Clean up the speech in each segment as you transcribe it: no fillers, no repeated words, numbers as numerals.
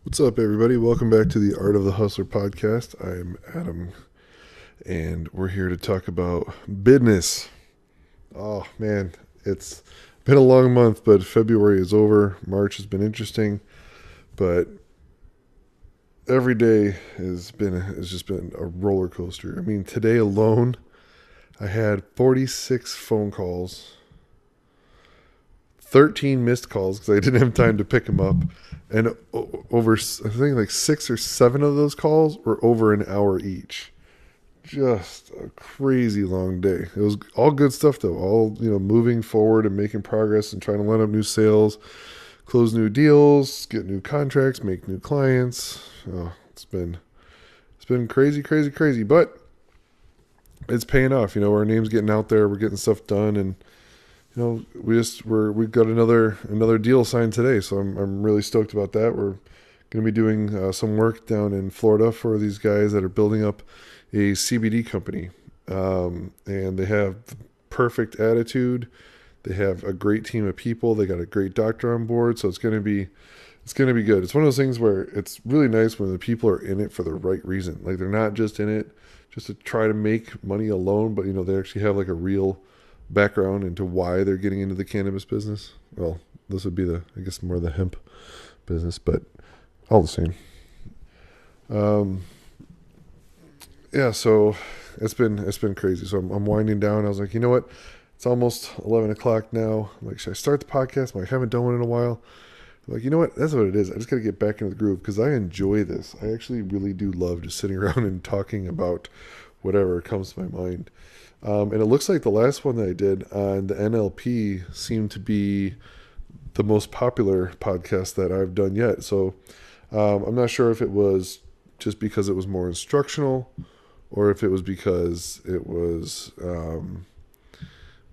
What's up, everybody? Welcome back to the Art of the Hustler podcast. I'm Adam, and we're here to talk about business. Oh, man, it's been a long month, but February is over. March has been interesting, but every day has just been a roller coaster. I mean, today alone, I had 46 phone calls, 13 missed calls because I didn't have time to pick them up. And over, I think like 6 or 7 of those calls were over an hour each. Just a crazy long day. It was all good stuff though. All, moving forward and making progress and trying to line up new sales, close new deals, get new contracts, make new clients. Oh, it's been crazy, crazy, crazy, but it's paying off. Our name's getting out there. We're getting stuff done, and we've got another deal signed today, so I'm really stoked about that. We're going to be doing some work down in Florida for these guys that are building up a CBD company, and they have perfect attitude. They have a great team of people. They got a great doctor on board, so it's going to be good. It's one of those things where it's really nice when the people are in it for the right reason. Like they're not just in it just to try to make money alone, but they actually have like a real background into why they're getting into the cannabis business. Well, this would be I guess more the hemp business, but all the same. Yeah, so it's been crazy. So I'm winding down. I was like, you know what? It's almost 11 o'clock now. I'm like, should I start the podcast? I'm like, I haven't done one in a while. I'm like, you know what? That's what it is. I just got to get back into the groove because I enjoy this. I actually really do love just sitting around and talking about whatever comes to my mind. And it looks like the last one that I did on the NLP seemed to be the most popular podcast that I've done yet. So I'm not sure if it was just because it was more instructional or if it was because it was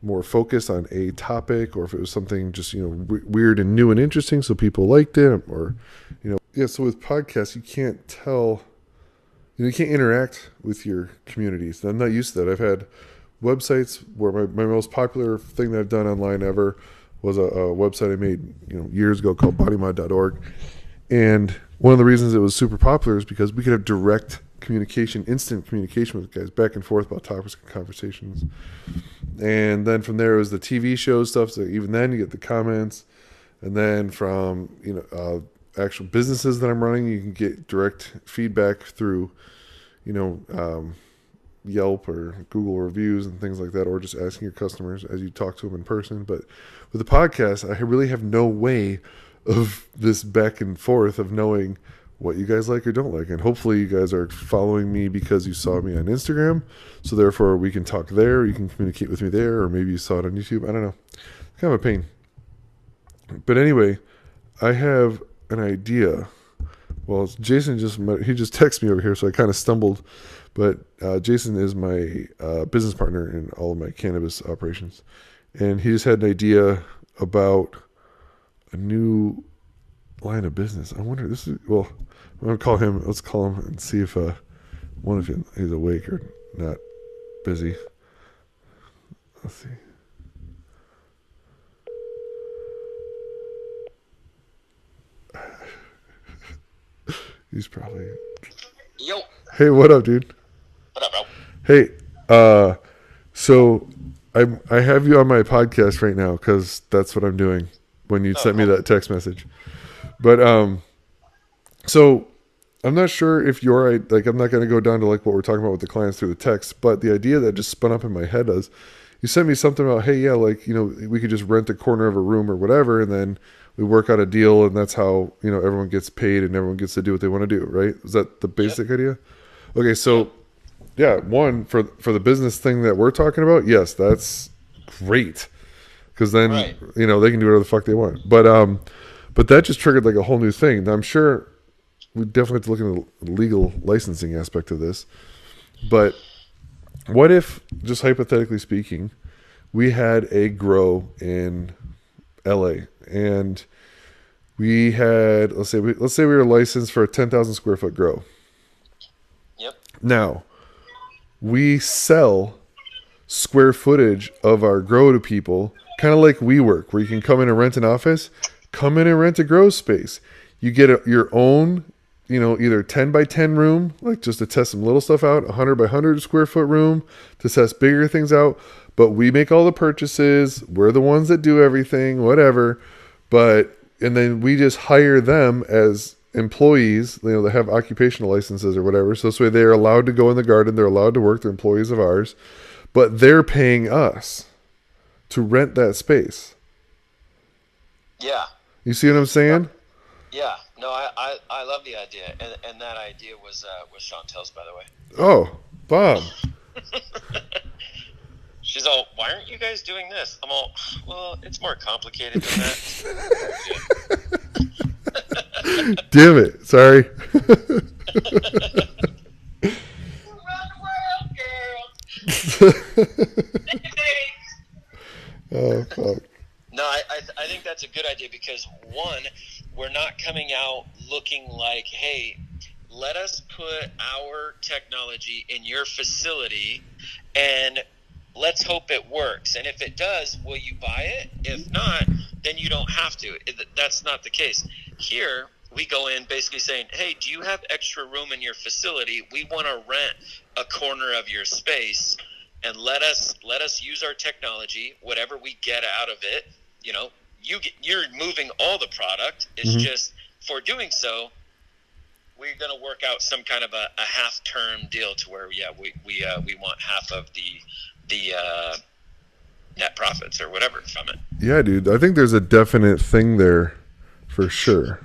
more focused on a topic, or if it was something just, weird and new and interesting so people liked it, or, yeah. So with podcasts, you can't tell, you can't interact with your communities. I'm not used to that. I've had websites where my most popular thing that I've done online ever was a website I made years ago called bodymod.org, and one of the reasons it was super popular is because we could have direct communication, instant communication with guys back and forth about topics and conversations. And then from there was the TV show stuff, so even then you get the comments, and then from actual businesses that I'm running, you can get direct feedback through Yelp or Google reviews and things like that, or just asking your customers as you talk to them in person. But with the podcast, I really have no way of this back and forth of knowing what you guys like or don't like. And hopefully you guys are following me because you saw me on Instagram, so therefore we can talk there, you can communicate with me there, or maybe you saw it on YouTube. I don't know. It's kind of a pain. But anyway, I have an idea. Well, Jason just texted me over here, so I kind of stumbled. But Jason is my business partner in all of my cannabis operations. And he just had an idea about a new line of business. I wonder, I'm going to call him. Let's call him and see if one of you is awake or not busy. Let's see. He's probably... Yo. Hey, what up, dude? What up, bro? Hey, so I have you on my podcast right now because that's what I'm doing when you sent me that text message. But so I'm not sure if I'm not going to go down to like what we're talking about with the clients through the text, but the idea that just spun up in my head is you sent me something about, hey, yeah, like, we could just rent a corner of a room or whatever, and then we work out a deal, and that's how, everyone gets paid and everyone gets to do what they want to do, right? Is that the basic idea? Okay, so yeah, one, for the business thing that we're talking about, yes, that's great. Because then, Right. they can do whatever the fuck they want. But that just triggered like a whole new thing. Now, I'm sure we definitely have to look into the legal licensing aspect of this. But what if, just hypothetically speaking, we had a grow in LA, and we had, let's say we were licensed for a 10,000 square foot grow. Yep. Now, we sell square footage of our grow to people, kind of like WeWork, where you can come in and rent an office, come in and rent a grow space. You get your own, either 10 by 10 room, like just to test some little stuff out, 100 by 100 square foot room to test bigger things out. But we make all the purchases. We're the ones that do everything, whatever. And then we just hire them as employees, that have occupational licenses or whatever. So this way they're allowed to go in the garden. They're allowed to work. They're employees of ours. But they're paying us to rent that space. Yeah. You see what I'm saying? Yeah. No, I love the idea, and that idea was Chantel's, by the way. Oh, Bob. She's all, why aren't you guys doing this? I'm all, well, it's more complicated than that. Damn it! Sorry. Run the world, girl. Oh fuck. No, I think that's a good idea because, one, we're not coming out looking like, hey, let us put our technology in your facility and let's hope it works. And if it does, will you buy it? If not, then you don't have to. That's not the case. Here, we go in basically saying, hey, do you have extra room in your facility? We want to rent a corner of your space, and let us use our technology, whatever we get out of it. You're moving all the product. It's just, for doing so, we're going to work out some kind of a half-term deal to where, we want half of the net profits or whatever from it. Yeah, dude. I think there's a definite thing there for sure.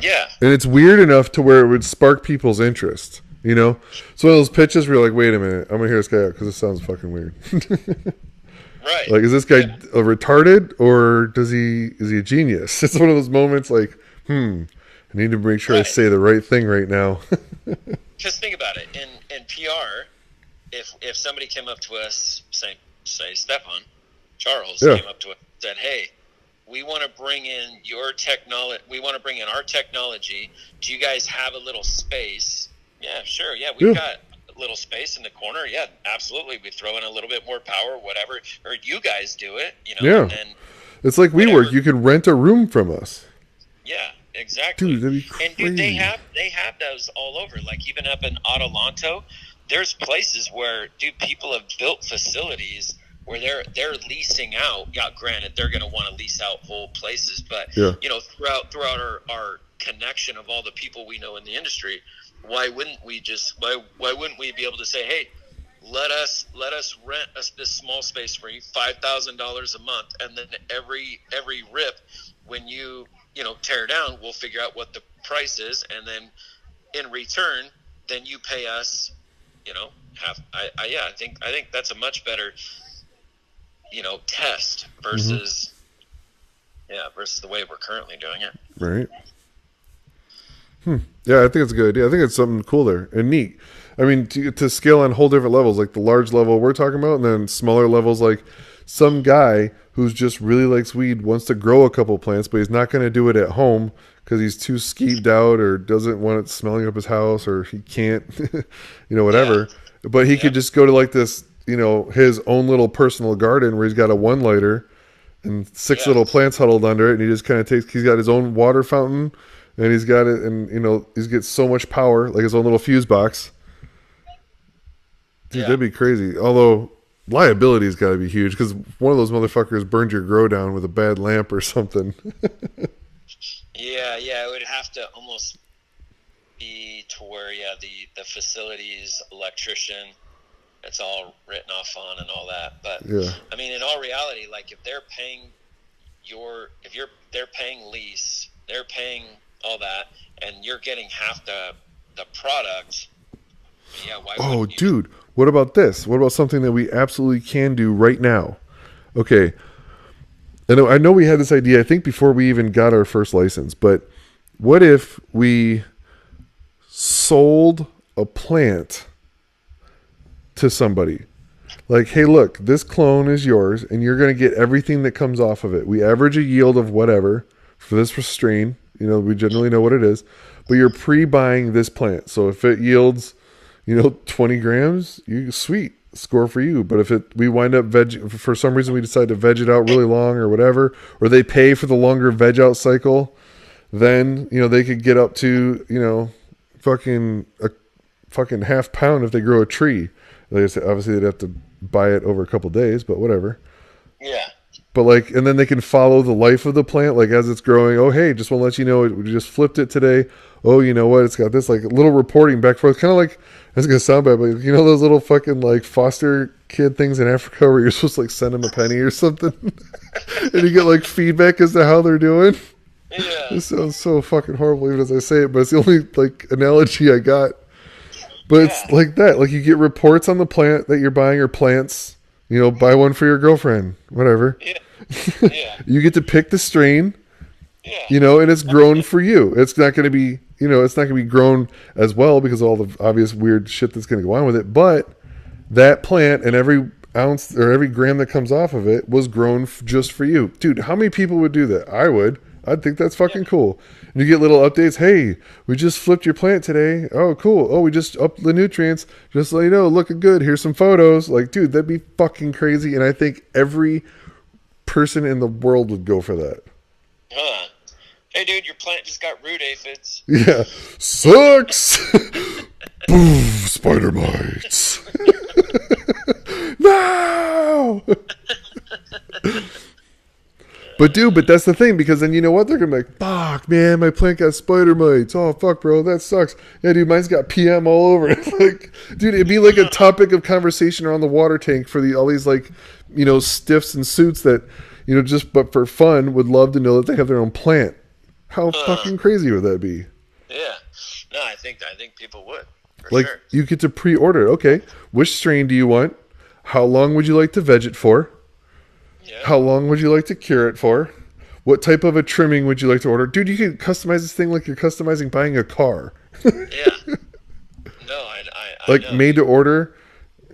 Yeah. And it's weird enough to where it would spark people's interest, So one of those pitches where you're like, wait a minute, I'm going to hear this guy out because it sounds fucking weird. Right. Like, is this guy retarded or is he a genius? It's one of those moments like, I need to make sure I say the right thing right now. Because think about it. In PR, if somebody came up to us, say Stefan, Charles came up to us and said, hey, we want to bring in your technology. We want to bring in our technology. Do you guys have a little space? Yeah, sure. Yeah, we've got a little space in the corner. Yeah, absolutely. We throw in a little bit more power, whatever. Or you guys do it, Yeah. And then it's like we work. You can rent a room from us. Yeah, exactly. Dude, that'd be crazy. And dude, they have those all over. Like even up in Adelanto, there's places where, dude, people have built facilities where they're leasing out. Yeah, granted, they're going to want to lease out whole places, but throughout our connection of all the people we know in the industry, why wouldn't we be able to say, hey, let us rent this small space for you, $5,000 a month, and then every rip when you tear down, we'll figure out what the price is, and then in return, then you pay us, half. I think that's a much better test versus the way we're currently doing it. Right. Yeah, I think it's a good idea. I think it's something cool there and neat. I mean, to scale on whole different levels, like the large level we're talking about, and then smaller levels, like some guy who's just really likes weed wants to grow a couple plants, but he's not going to do it at home because he's too skeeved out or doesn't want it smelling up his house, or he can't, whatever. Yeah. But he could just go to like this, his own little personal garden where he's got a 1-lighter and 6 little plants huddled under it, and he just kind of he's got his own water fountain, and he's got it, and he's got so much power, like his own little fuse box. Dude, that'd be crazy. Although liability's got to be huge because one of those motherfuckers burned your grow down with a bad lamp or something. Yeah, it would have to almost be to where the facility's electrician, it's all written off on and all that. But I mean, in all reality, like if they're paying they're paying lease, they're paying all that, and you're getting half the product. Yeah, why? Oh, dude, what about this? What about something that we absolutely can do right now? Okay, I know we had this idea, I think, before we even got our first license, but what if we sold a plant to somebody? Like, hey, look, this clone is yours, and you're going to get everything that comes off of it. We average a yield of whatever for this strain. We generally know what it is, but you're pre-buying this plant. So if it yields, 20 grams, sweet, score for you. But if we wind up for some reason we decide to veg it out really long or whatever, or they pay for the longer veg out cycle, then, they could get up to, a fucking half pound if they grow a tree. Like I said, obviously they'd have to buy it over a couple days, but whatever. Yeah. But like, and then they can follow the life of the plant, like as it's growing. Oh, hey, just want to let you know, we just flipped it today. Oh, you know what? It's got this like little reporting back and forth, kind of like, it's gonna sound bad, but those little fucking like foster kid things in Africa where you're supposed to like send them a penny or something, and you get like feedback as to how they're doing. Yeah. This sounds so fucking horrible even as I say it, but it's the only like analogy I got. But it's like that. Like you get reports on the plant that you're buying or plants. Buy one for your girlfriend, whatever. Yeah. Yeah. You get to pick the strain. Yeah. And it's grown for you. It's not going to be, it's not going to be grown as well because of all the obvious weird shit that's going to go on with it. But that plant and every ounce or every gram that comes off of it was grown just for you. Dude, how many people would do that? I would. I'd think that's fucking cool. And you get little updates. Hey, we just flipped your plant today. Oh, cool. Oh, we just upped the nutrients. Just so you know, looking good. Here's some photos. Like, dude, that'd be fucking crazy. And I think every person in the world would go for that. Huh. Hey, dude, your plant just got root aphids. Yeah. Sucks. Boom. Spider mites. No. But that's the thing, because then you know what? They're going to be like, fuck, man, my plant got spider mites. Oh, fuck, bro, that sucks. Yeah, dude, mine's got PM all over it. Like, dude, it'd be like a topic of conversation around the water tank for all these, like, stiffs and suits that, just but for fun would love to know that they have their own plant. How fucking crazy would that be? Yeah. No, I think people would. Like, sure. You get to pre-order it. Okay, which strain do you want? How long would you like to veg it for? Yeah. How long would you like to cure it for? What type of a trimming would you like to order? Dude, you can customize this thing like you're customizing buying a car. Yeah. No, I like know. made to order.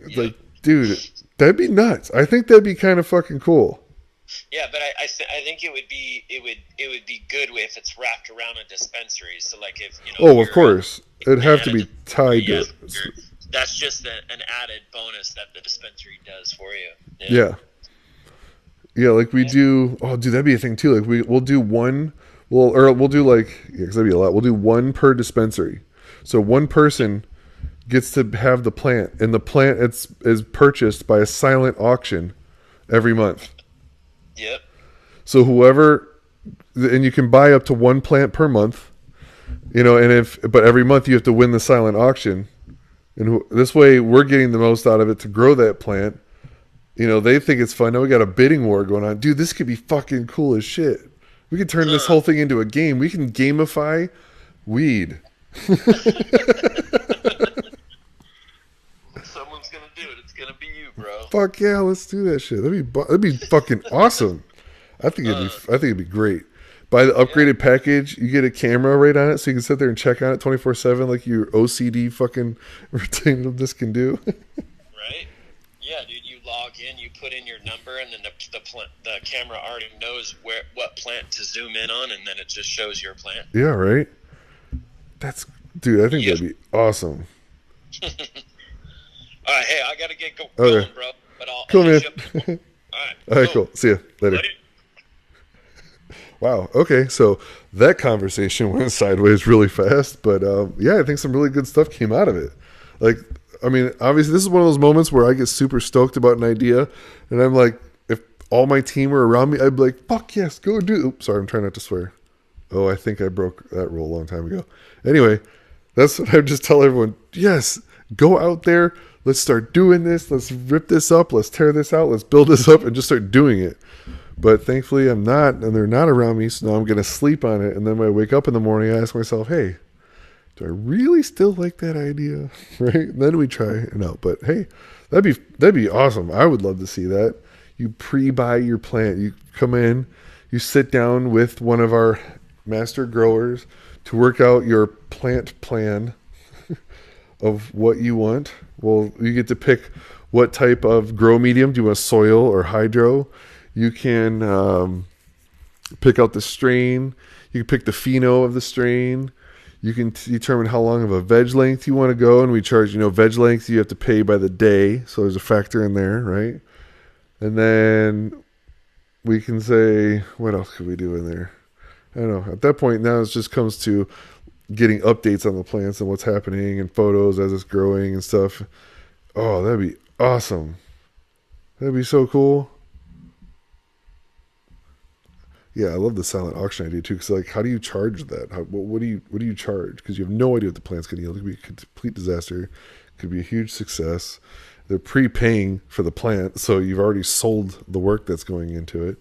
Yeah. Like, dude, that'd be nuts. I think that'd be kind of fucking cool. Yeah, but I think it would be good if it's wrapped around a dispensary. So like if of course, it'd have to be tied to it. That's just an added bonus that the dispensary does for you. Yeah. Yeah, like we do. Oh, dude, that'd be a thing too. Like we'll do one. We'll do like, because that'd be a lot. We'll do one per dispensary. So one person gets to have the plant, and the plant is purchased by a silent auction every month. Yep. So and you can buy up to one plant per month. But every month you have to win the silent auction, and this way we're getting the most out of it to grow that plant. They think it's fun. Now we got a bidding war going on. Dude, this could be fucking cool as shit. We could turn this whole thing into a game. We can gamify weed. Someone's going to do it. It's going to be you, bro. Fuck yeah, let's do that shit. That'd be fucking awesome. I think it'd be great. Buy the upgraded package. You get a camera right on it, so you can sit there and check on it 24/7, like your OCD fucking retinal disc can do. Right? Yeah, dude. You log in, you put in your number, and then the camera already knows what plant to zoom in on, and then it just shows your plant. Yeah, right. Dude, I think that'd be awesome. All right, hey, I gotta get going, okay. Bro. But cool, man. All right, cool. See ya later. Wow. Okay, so that conversation went sideways really fast, but yeah, I think some really good stuff came out of it. Like, I mean, obviously, this is one of those moments where I get super stoked about an idea, and I'm like, if all my team were around me, I'd be like, fuck yes, go do it. Oops, sorry, I'm trying not to swear. Oh, I think I broke that rule a long time ago. Anyway, that's what I would just tell everyone. Yes, go out there. Let's start doing this. Let's rip this up. Let's tear this out. Let's build this up and just start doing it. But thankfully, I'm not, and they're not around me, so now I'm going to sleep on it. And then when I wake up in the morning, I ask myself, hey, do I really still like that idea? Right? And then we try it out. But hey, that'd be awesome. I would love to see that. You pre-buy your plant. You come in, you sit down with one of our master growers to work out your plant plan of what you want. Well, you get to pick what type of grow medium. Do you want soil or hydro? You can pick out the strain. You can pick the pheno of the strain. You can determine how long of a veg length you want to go. And we charge, veg length you have to pay by the day. So there's a factor in there, right? And then we can say, what else could we do in there? I don't know. At that point, now it just comes to getting updates on the plants and what's happening and photos as it's growing and stuff. Oh, that'd be awesome. That'd be so cool. Yeah, I love the silent auction idea too. Because like, how do you charge that? What do you charge? Because you have no idea what the plant's going to yield. It could be a complete disaster. It could be a huge success. They're prepaying for the plant, so you've already sold the work that's going into it.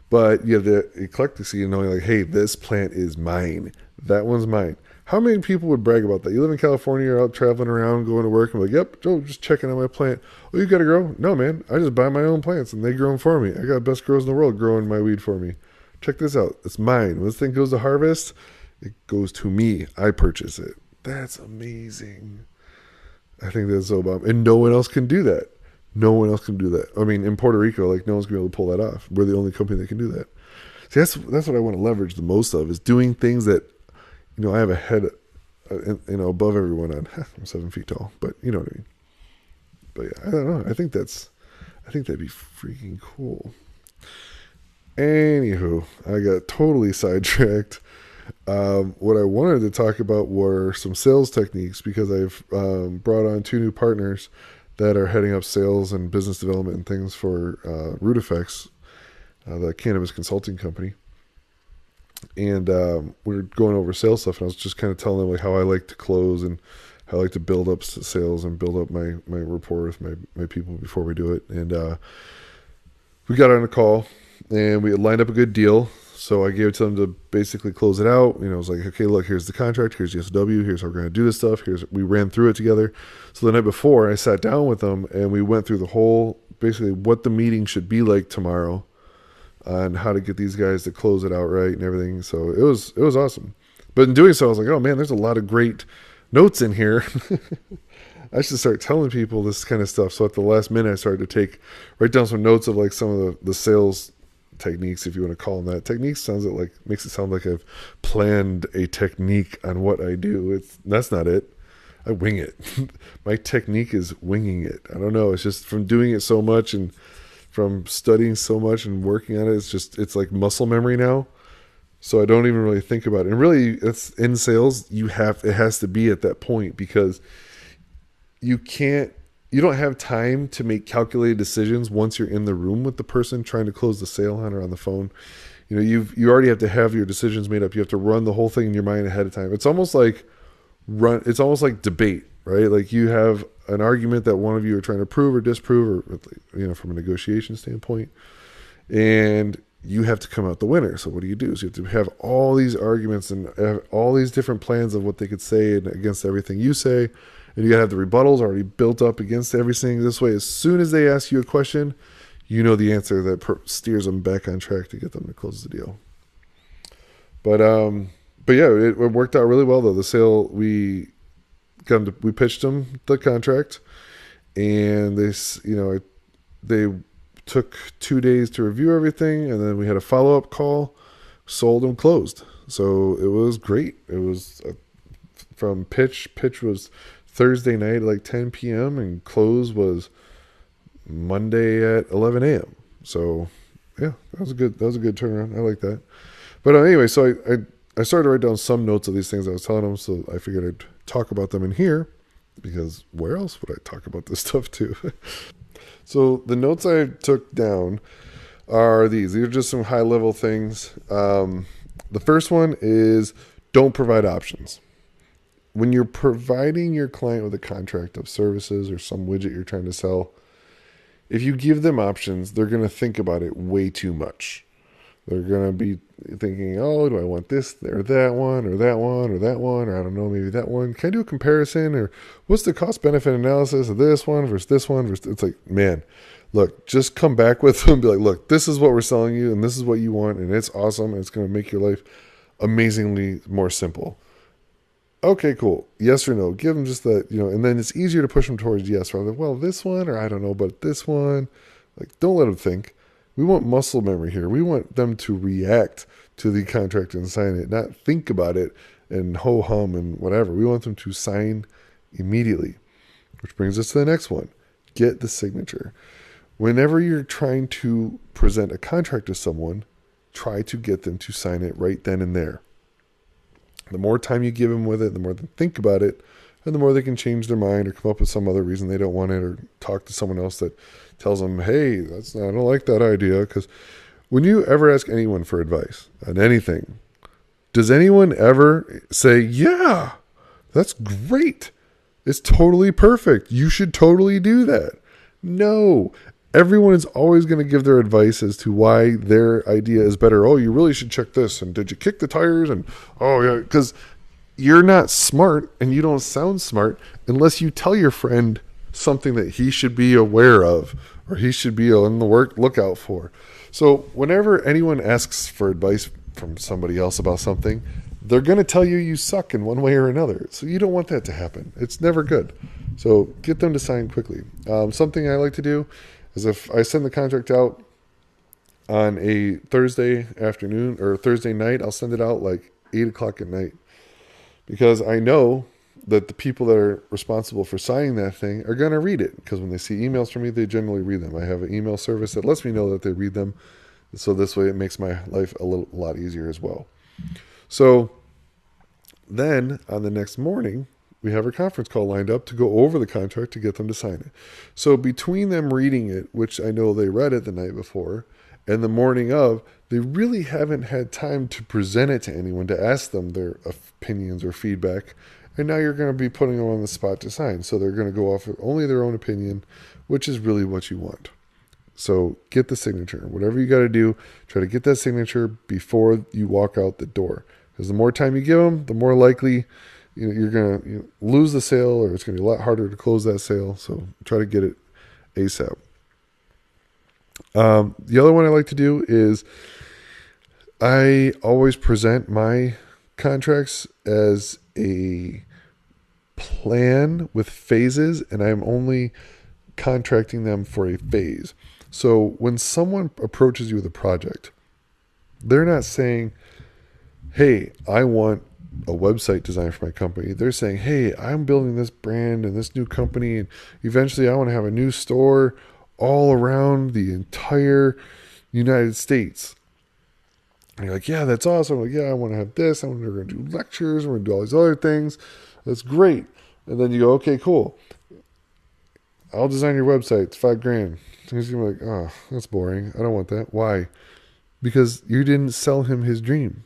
But you have the eclecticity of knowing, like, hey, this plant is mine. That one's mine. How many people would brag about that? You live in California, you're out traveling around, going to work, and like, yep, Joe, just checking on my plant. Oh, you got to grow? No, man. I just buy my own plants, and they grow them for me. I got the best growers in the world growing my weed for me. Check this out. It's mine. When this thing goes to harvest, it goes to me. I purchase it. That's amazing. I think that's so bomb. And no one else can do that. No one else can do that. I mean, in Puerto Rico, like, no one's going to be able to pull that off. We're the only company that can do that. See, that's what I want to leverage the most of, is doing things that, I have a head, above everyone on. I'm 7 feet tall, but you know what I mean. But yeah, I don't know. I think that'd be freaking cool. Anywho, I got totally sidetracked. What I wanted to talk about were some sales techniques, because I've brought on 2 new partners that are heading up sales and business development and things for Root Effects, the cannabis consulting company. And we were going over sales stuff, and I was just kind of telling them like how I like to close and how I like to build up sales and build up my rapport with my people before we do it. And we got on a call, and we had lined up a good deal. So I gave it to them to basically close it out. I was like, okay, look, here's the contract, here's the SOW, here's how we're going to do this stuff. We ran through it together. So the night before, I sat down with them, and we went through the whole, basically what the meeting should be like tomorrow, on how to get these guys to close it out right and everything. So it was awesome. But in doing so, I was like, oh man, there's a lot of great notes in here. I should start telling people this kind of stuff. So at the last minute, I started to write down some notes of like some of the sales techniques, if you want to call them that. Techniques makes it sound like I've planned a technique on what I do. That's not it. I wing it. My technique is winging it. I don't know. It's just from doing it so much and from studying so much and working on it. It's like muscle memory now. So I don't even really think about it. And really, it's in sales. It has to be at that point, because you don't have time to make calculated decisions once you're in the room with the person trying to close the sale on or on the phone. You already have to have your decisions made up. You have to run the whole thing in your mind ahead of time. It's almost like debate, right? Like you have an argument that one of you are trying to prove or disprove, or from a negotiation standpoint, and you have to come out the winner. So what do? So you have to have all these arguments and have all these different plans of what they could say and against everything you say. And you gotta have the rebuttals already built up against everything. This way, as soon as they ask you a question, you know the answer that steers them back on track to get them to close the deal. But yeah, it worked out really well though. The sale, we pitched them the contract, and they took 2 days to review everything, and then we had a follow-up call, sold and closed. So it was great. It was from pitch was Thursday night at like 10 p.m. and close was Monday at 11 a.m. So yeah, that was a good turnaround. I like that. But anyway, so I started to write down some notes of these things I was telling them, so I figured I'd talk about them in here, because where else would I talk about this stuff too? So the notes I took down are these. These are just some high level things. The first one is don't provide options. When you're providing your client with a contract of services or some widget you're trying to sell, if you give them options, they're going to think about it way too much. They're going to be thinking, oh, do I want this or that one or that one or that one, or I don't know, maybe that one. Can I do a comparison? Or what's the cost benefit analysis of this one versus this one? It's like, man, look, just come back with them and be like, look, this is what we're selling you and this is what you want, and it's awesome and it's going to make your life amazingly more simple. Okay, cool. Yes or no. Give them just that, and then it's easier to push them towards yes rather than, well, this one, or I don't know, but this one. Like, don't let them think. We want muscle memory here. We want them to react to the contract and sign it, not think about it and ho-hum and whatever. We want them to sign immediately, which brings us to the next one. Get the signature. Whenever you're trying to present a contract to someone, try to get them to sign it right then and there. The more time you give them with it, the more they think about it, and the more they can change their mind or come up with some other reason they don't want it, or talk to someone else that tells them, hey, I don't like that idea. Because when you ever ask anyone for advice on anything, does anyone ever say, yeah, that's great, it's totally perfect, you should totally do that? No. Everyone is always going to give their advice as to why their idea is better. Oh, you really should check this. And did you kick the tires? And oh, yeah, because you're not smart and you don't sound smart unless you tell your friend something that he should be aware of or he should be on the lookout for. So whenever anyone asks for advice from somebody else about something, they're going to tell you you suck in one way or another. So you don't want that to happen. It's never good. So get them to sign quickly. Something I like to do is if I send the contract out on a Thursday afternoon or Thursday night, I'll send it out like 8 o'clock at night, because I know that the people that are responsible for signing that thing are going to read it, because when they see emails from me, they generally read them. I have an email service that lets me know that they read them. So this way it makes my life a lot easier as well. So then on the next morning, we have our conference call lined up to go over the contract to get them to sign it. So between them reading it, which I know they read it the night before, and the morning of, they really haven't had time to present it to anyone, to ask them their opinions or feedback. And now you're going to be putting them on the spot to sign. So they're going to go off with only their own opinion, which is really what you want. So get the signature. Whatever you got to do, try to get that signature before you walk out the door. Because the more time you give them, the more likely you're going to lose the sale, or it's going to be a lot harder to close that sale. So try to get it ASAP. The other one I like to do is I always present my contracts as a plan with phases, and I'm only contracting them for a phase. So when someone approaches you with a project, they're not saying, hey, I want a website design for my company. They're saying, hey, I'm building this brand and this new company, and eventually I want to have a new store all around the entire United States. And you're like, yeah, that's awesome. I'm like, yeah, I want to have this. We're going to do lectures. We're going to do all these other things. That's great. And then you go, okay, cool. I'll design your website. It's $5,000. And he's going to be like, oh, that's boring. I don't want that. Why? Because you didn't sell him his dream.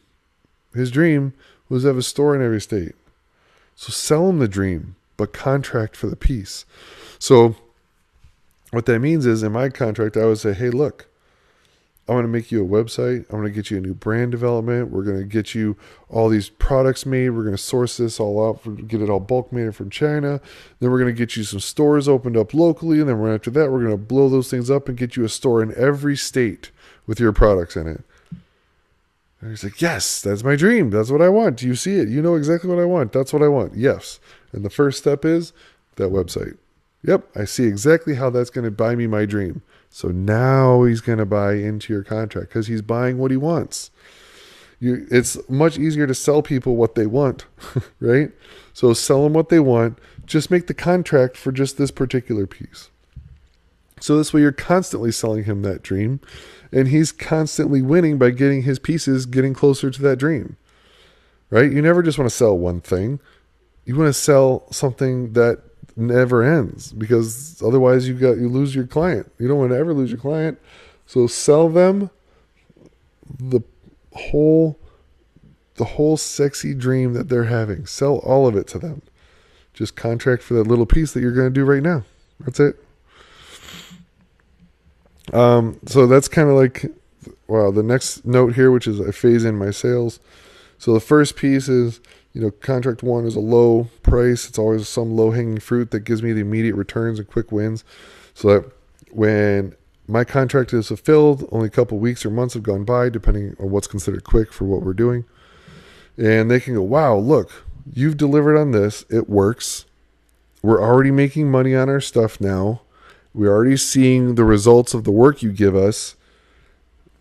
His dream was to have a store in every state. So sell him the dream, but contract for the piece. So what that means is, in my contract, I would say, hey, look, I want to make you a website. I want to get you a new brand development. We're going to get you all these products made. We're going to source this all out, get it all bulk made from China. Then we're going to get you some stores opened up locally. And then right after that, we're going to blow those things up and get you a store in every state with your products in it. And he's like, yes, that's my dream. That's what I want. Do you see it? You know exactly what I want. That's what I want. Yes. And the first step is that website. Yep, I see exactly how that's going to buy me my dream. So now he's going to buy into your contract because he's buying what he wants. It's much easier to sell people what they want, right? So sell them what they want. Just make the contract for just this particular piece. So this way you're constantly selling him that dream, and he's constantly winning by getting his pieces getting closer to that dream, right? You never just want to sell one thing. You want to sell something that never ends, because otherwise you lose your client. You don't want to ever lose your client. So sell them the whole sexy dream that they're having. Sell all of it to them. Just contract for that little piece that you're going to do right now. That's it. So that's kind of like, wow, the next note here, which is I phase in my sales. So the first piece is, contract one is a low price. It's always some low-hanging fruit that gives me the immediate returns and quick wins. So that when my contract is fulfilled, only a couple weeks or months have gone by, depending on what's considered quick for what we're doing. And they can go, wow, look, you've delivered on this. It works. We're already making money on our stuff now. We're already seeing the results of the work you give us.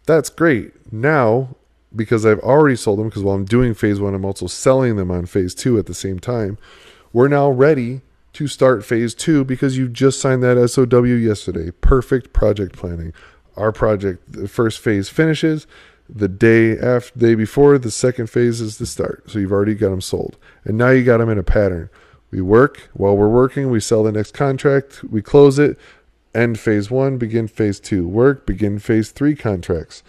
That's great. Now, because I've already sold them, because while I'm doing phase one, I'm also selling them on phase two at the same time. We're now ready to start phase two because you just signed that SOW yesterday. Perfect project planning. Our project, the first phase finishes. The day before, the second phase is the start. So you've already got them sold. And now you got them in a pattern. We work. While we're working, we sell the next contract. We close it. End phase 1, begin phase 2. Work, begin phase 3 contracts.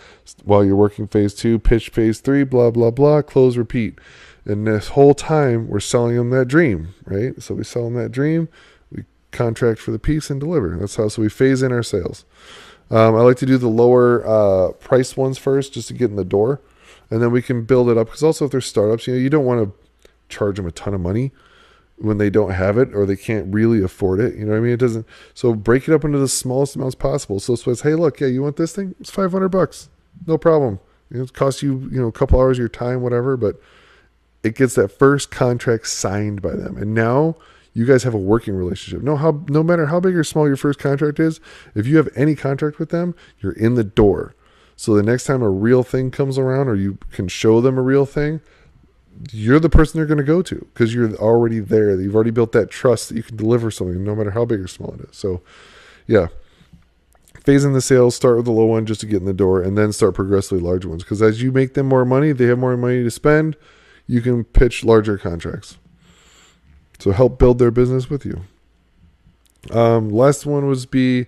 While you're working phase 2, pitch phase 3, blah, blah, blah, close, repeat. And this whole time, we're selling them that dream, right? So we sell them that dream. We contract for the piece and deliver. That's how, so we phase in our sales. I like to do the lower price ones first just to get in the door. And then we can build it up. Because also if they're startups, you don't want to charge them a ton of money when they don't have it or they can't really afford it. You know what I mean? It doesn't. So break it up into the smallest amounts possible. So it's, hey, look, yeah, you want this thing? It's $500. No problem. It costs you, a couple hours of your time, whatever. But it gets that first contract signed by them. And now you guys have a working relationship. No matter how big or small your first contract is, if you have any contract with them, you're in the door. So the next time a real thing comes around or you can show them a real thing, you're the person they're going to go to because you're already there. You've already built that trust that you can deliver something no matter how big or small it is. So, yeah. Phase in the sales, start with the low one just to get in the door, and then start progressively larger ones. Because as you make them more money, they have more money to spend, you can pitch larger contracts. So help build their business with you. Last one was be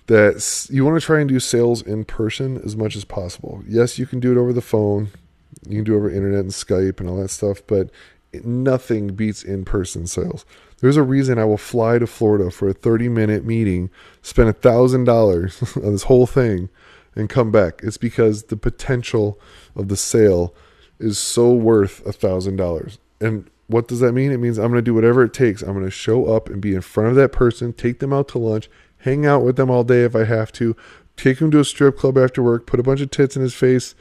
that you want to try and do sales in person as much as possible. Yes, you can do it over the phone. You can do it over internet and Skype and all that stuff, but nothing beats in-person sales. There's a reason I will fly to Florida for a 30-minute meeting, spend $1,000 on this whole thing, and come back. It's because the potential of the sale is so worth $1,000. And what does that mean? It means I'm going to do whatever it takes. I'm going to show up and be in front of that person, take them out to lunch, hang out with them all day if I have to, take him to a strip club after work, put a bunch of tits in his face.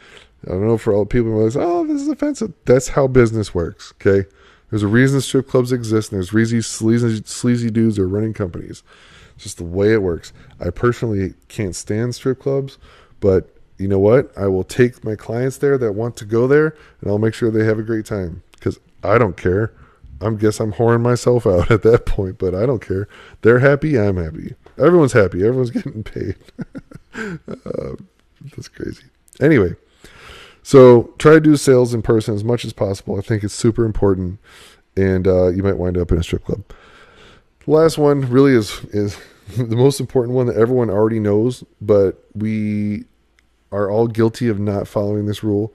I don't know, for all the people who are like, oh, this is offensive. That's how business works, okay? There's a reason strip clubs exist, and there's reasons sleazy dudes are running companies. It's just the way it works. I personally can't stand strip clubs, but you know what? I will take my clients there that want to go there, and I'll make sure they have a great time because I don't care. I guess I'm whoring myself out at that point, but I don't care. They're happy, I'm happy. Everyone's happy. Everyone's getting paid. That's crazy. Anyway, so try to do sales in person as much as possible. I think it's super important, and you might wind up in a strip club. The last one really is the most important one that everyone already knows, but we are all guilty of not following this rule,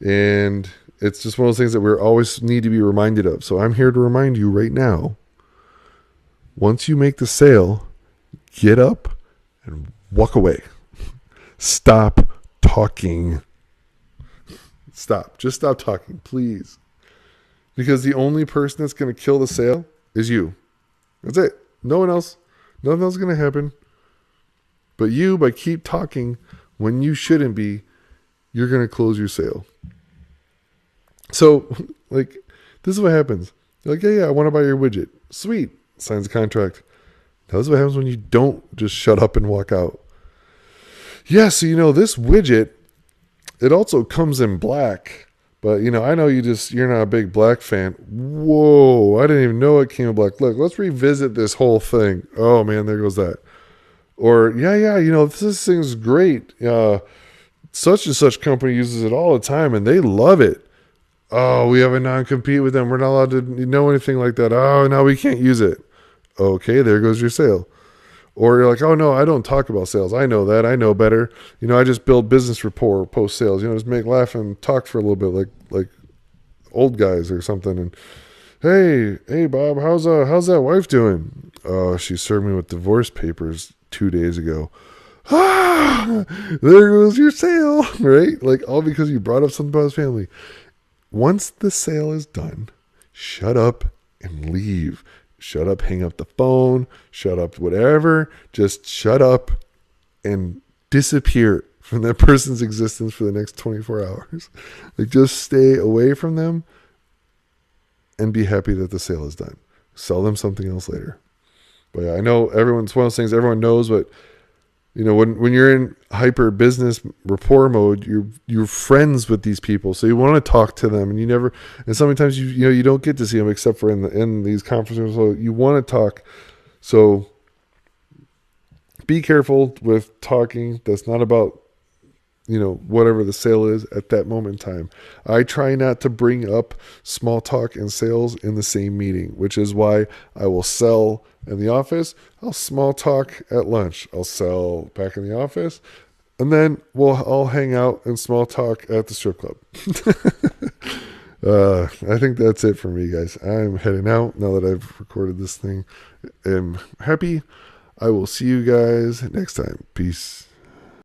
and it's just one of those things that we always need to be reminded of. So I'm here to remind you right now, once you make the sale, get up and walk away. Stop talking. Stop. Just stop talking, please. Because the only person that's going to kill the sale is you. That's it. No one else. Nothing else is going to happen. But you, by keep talking when you shouldn't be, you're going to close your sale. So, this is what happens. You're like, yeah, I want to buy your widget. Sweet. Signs a contract. Now, this is what happens when you don't just shut up and walk out. Yeah, so, this widget, it also comes in black. But, I know you're not a big black fan. Whoa, I didn't even know it came in black. Look, let's revisit this whole thing. Oh, man, there goes that. Or, this thing's great. Such and such company uses it all the time, and they love it. Oh, we have a non-compete with them. We're not allowed to know anything like that. Oh, no, we can't use it. Okay, there goes your sale. Or you're like, oh, no, I don't talk about sales. I know that. I know better. I just build business rapport post-sales. Just make laugh and talk for a little bit like old guys or something. And, hey, Bob, how's that wife doing? Oh, she served me with divorce papers 2 days ago. Ah, there goes your sale, right? All because you brought up something about his family. Once the sale is done, shut up and leave. Shut up, hang up the phone, shut up, whatever. Just shut up and disappear from that person's existence for the next 24 hours. Just stay away from them and be happy that the sale is done. Sell them something else later. But yeah, I know it's one of those things everyone knows, but when you're in hyper business rapport mode, you're friends with these people, so you want to talk to them, and sometimes you don't get to see them except for in these conferences. So you want to talk. So be careful with talking. That's not about whatever the sale is at that moment in time. I try not to bring up small talk and sales in the same meeting, which is why I will sell in the office. I'll small talk at lunch. I'll sell back in the office. And then we'll all hang out and small talk at the strip club. I think that's it for me, guys. I'm heading out now that I've recorded this thing. I'm happy. I will see you guys next time. Peace.